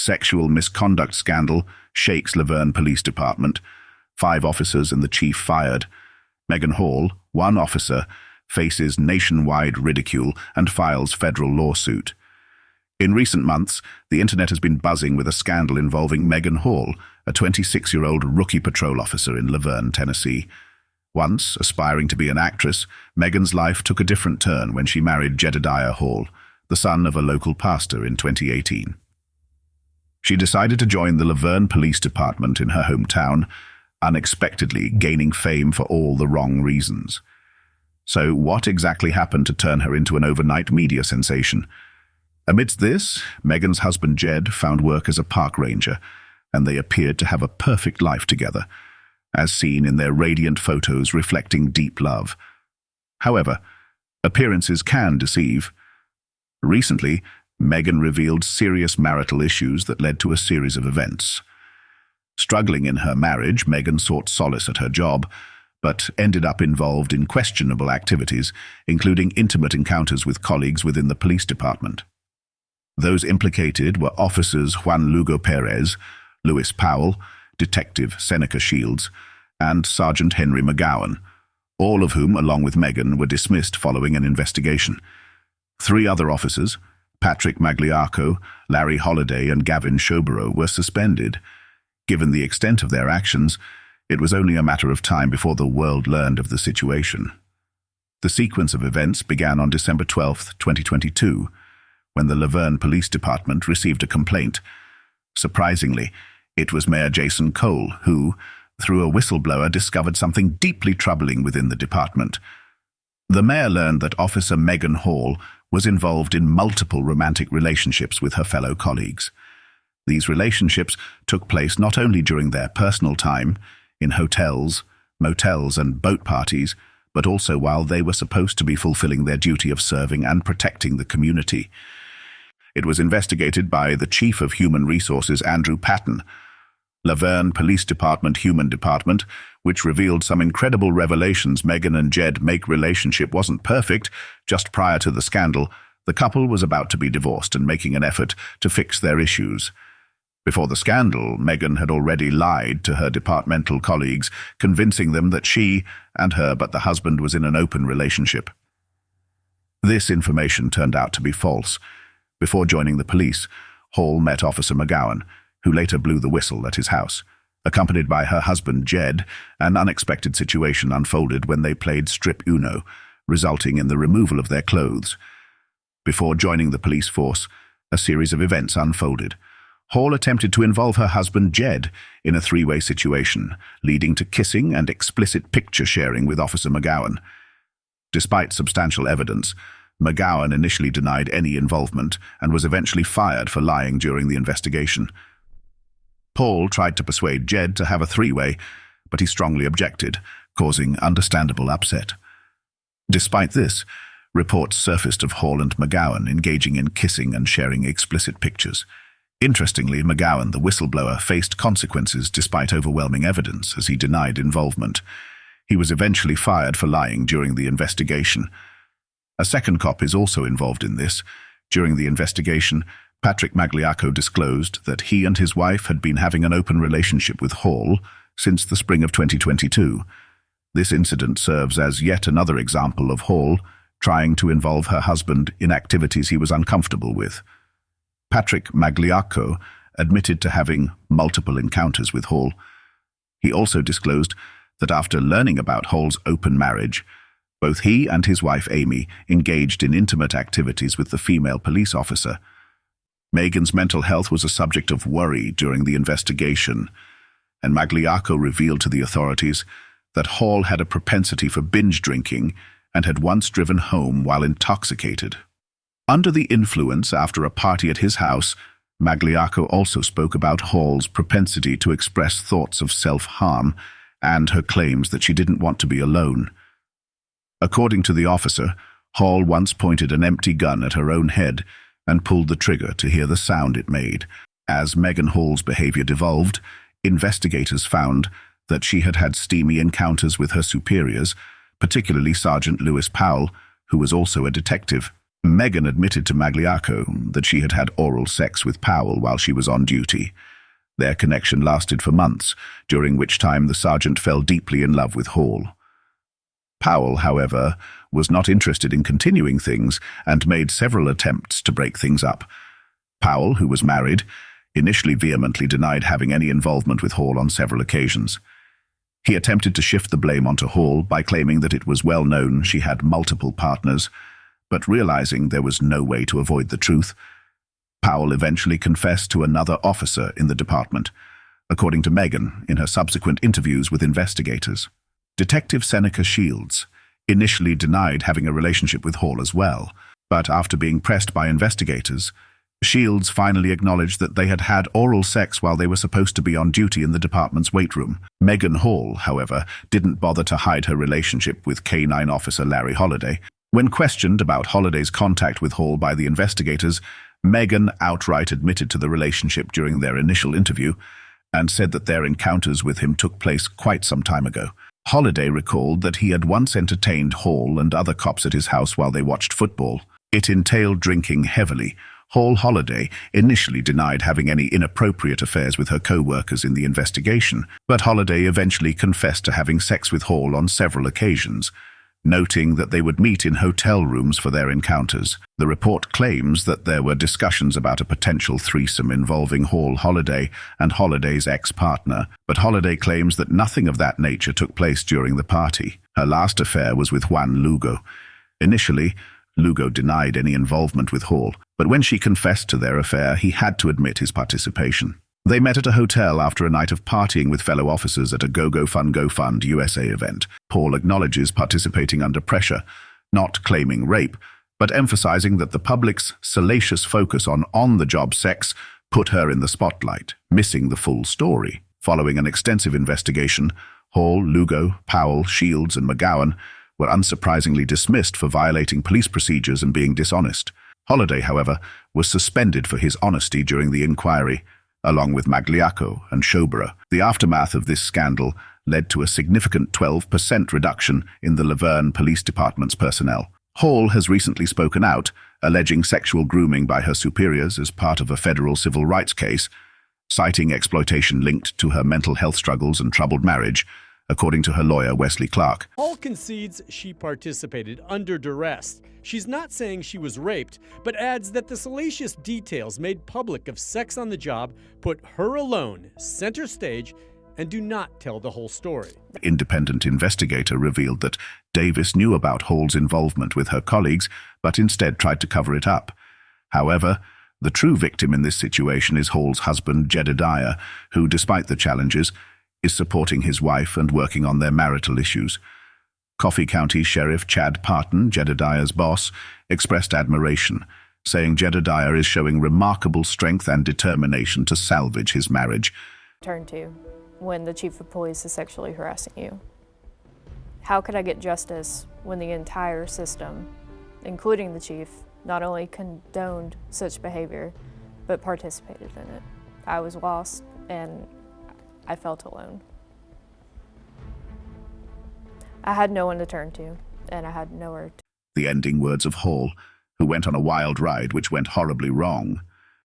Sexual misconduct scandal shakes Laverne Police Department. 5 officers and the chief fired. Megan Hall, one officer, faces nationwide ridicule and files federal lawsuit. In recent months, the internet has been buzzing with a scandal involving Megan Hall, a 26-year-old rookie patrol officer in Laverne, Tennessee. Once aspiring to be an actress, Megan's life took a different turn when she married Jedediah Hall, the son of a local pastor, in 2018. She decided to join the Laverne Police Department in her hometown, unexpectedly gaining fame for all the wrong reasons. So what exactly happened to turn her into an overnight media sensation? Amidst this, Megan's husband Jed found work as a park ranger, and they appeared to have a perfect life together, as seen in their radiant photos reflecting deep love. However, appearances can deceive. Recently, Megan revealed serious marital issues that led to a series of events. Struggling in her marriage, Megan sought solace at her job, but ended up involved in questionable activities, including intimate encounters with colleagues within the police department. Those implicated were officers Juan Lugo Perez, Lewis Powell, Detective Seneca Shields, and Sergeant Henry McGowan, all of whom, along with Megan, were dismissed following an investigation. 3 other officers, Patrick Magliacco, Larry Holliday, and Gavin Shoborough, were suspended. Given the extent of their actions, it was only a matter of time before the world learned of the situation. The sequence of events began on December 12, 2022, when the Laverne Police Department received a complaint. Surprisingly, it was Mayor Jason Cole who, through a whistleblower, discovered something deeply troubling within the department. The mayor learned that Officer Megan Hall was involved in multiple romantic relationships with her fellow colleagues. These relationships took place not only during their personal time, in hotels, motels, and boat parties, but also while they were supposed to be fulfilling their duty of serving and protecting the community. It was investigated by the Chief of Human Resources, Andrew Patton, Laverne Police Department Human Department, which revealed some incredible revelations. Megan and Jed Make relationship wasn't perfect. Just prior to the scandal, the couple was about to be divorced and making an effort to fix their issues. Before the scandal, Megan had already lied to her departmental colleagues, convincing them that she and her but the husband was in an open relationship. This information turned out to be false. Before joining the police, Hall met Officer McGowan, who later blew the whistle at his house. Accompanied by her husband Jed, an unexpected situation unfolded when they played strip Uno, resulting in the removal of their clothes. Before joining the police force, a series of events unfolded. Hall attempted to involve her husband Jed in a 3-way situation, leading to kissing and explicit picture sharing with Officer McGowan. Despite substantial evidence, McGowan initially denied any involvement and was eventually fired for lying during the investigation. Paul tried to persuade Jed to have a 3-way, but he strongly objected, causing understandable upset. Despite this, reports surfaced of Hall and McGowan engaging in kissing and sharing explicit pictures. Interestingly, McGowan, the whistleblower, faced consequences despite overwhelming evidence as he denied involvement. He was eventually fired for lying during the investigation. A second cop is also involved in this. During the investigation, Patrick Magliacco disclosed that he and his wife had been having an open relationship with Hall since the spring of 2022. This incident serves as yet another example of Hall trying to involve her husband in activities he was uncomfortable with. Patrick Magliacco admitted to having multiple encounters with Hall. He also disclosed that after learning about Hall's open marriage, both he and his wife Amy engaged in intimate activities with the female police officer. Megan's mental health was a subject of worry during the investigation, and Magliacco revealed to the authorities that Hall had a propensity for binge drinking and had once driven home while intoxicated. Under the influence after a party at his house, Magliacco also spoke about Hall's propensity to express thoughts of self-harm and her claims that she didn't want to be alone. According to the officer, Hall once pointed an empty gun at her own head and pulled the trigger to hear the sound it made. As Megan Hall's behavior devolved, investigators found that she had had steamy encounters with her superiors, particularly Sergeant Lewis Powell, who was also a detective. Megan admitted to Magliacco that she had had oral sex with Powell while she was on duty. Their connection lasted for months, during which time the sergeant fell deeply in love with Hall. Powell, however, was not interested in continuing things and made several attempts to break things up. Powell, who was married, initially vehemently denied having any involvement with Hall on several occasions. He attempted to shift the blame onto Hall by claiming that it was well known she had multiple partners, but realizing there was no way to avoid the truth, Powell eventually confessed to another officer in the department, according to Megan in her subsequent interviews with investigators. Detective Seneca Shields initially denied having a relationship with Hall as well, but after being pressed by investigators, Shields finally acknowledged that they had had oral sex while they were supposed to be on duty in the department's weight room. Megan Hall, however, didn't bother to hide her relationship with K-9 officer Larry Holliday. When questioned about Holliday's contact with Hall by the investigators, Megan outright admitted to the relationship during their initial interview and said that their encounters with him took place quite some time ago. Holliday recalled that he had once entertained Hall and other cops at his house while they watched football. It entailed drinking heavily. Holliday initially denied having any inappropriate affairs with her co-workers in the investigation, but Holliday eventually confessed to having sex with Hall on several occasions, noting that they would meet in hotel rooms for their encounters. The report claims that there were discussions about a potential threesome involving Holliday and Holliday's ex-partner, but Holliday claims that nothing of that nature took place during the party. Her last affair was with Juan Lugo. Initially, Lugo denied any involvement with Hall, but when she confessed to their affair, he had to admit his participation. They met at a hotel after a night of partying with fellow officers at a Go Fund USA event. Paul acknowledges participating under pressure, not claiming rape, but emphasizing that the public's salacious focus on on-the-job sex put her in the spotlight, missing the full story. Following an extensive investigation, Hall, Lugo, Powell, Shields, and McGowan were unsurprisingly dismissed for violating police procedures and being dishonest. Holliday, however, was suspended for his honesty during the inquiry, along with Magliacco and Schobera. The aftermath of this scandal led to a significant 12% reduction in the Laverne Police Department's personnel. Hall has recently spoken out, alleging sexual grooming by her superiors as part of a federal civil rights case, citing exploitation linked to her mental health struggles and troubled marriage, according to her lawyer, Wesley Clark. Hall concedes she participated under duress. She's not saying she was raped, but adds that the salacious details made public of sex on the job put her alone center stage and do not tell the whole story. Independent investigator revealed that Davis knew about Hall's involvement with her colleagues, but instead tried to cover it up. However, the true victim in this situation is Hall's husband, Jedediah, who, despite the challenges, is supporting his wife and working on their marital issues. Coffee County Sheriff Chad Parton, Jedediah's boss, expressed admiration, saying Jedediah is showing remarkable strength and determination to salvage his marriage. Turn to when the chief of police is sexually harassing you. How could I get justice when the entire system, including the chief, not only condoned such behavior, but participated in it? I was lost and I felt alone. I had no one to turn to, and I had nowhere to. The ending words of Hall, who went on a wild ride which went horribly wrong.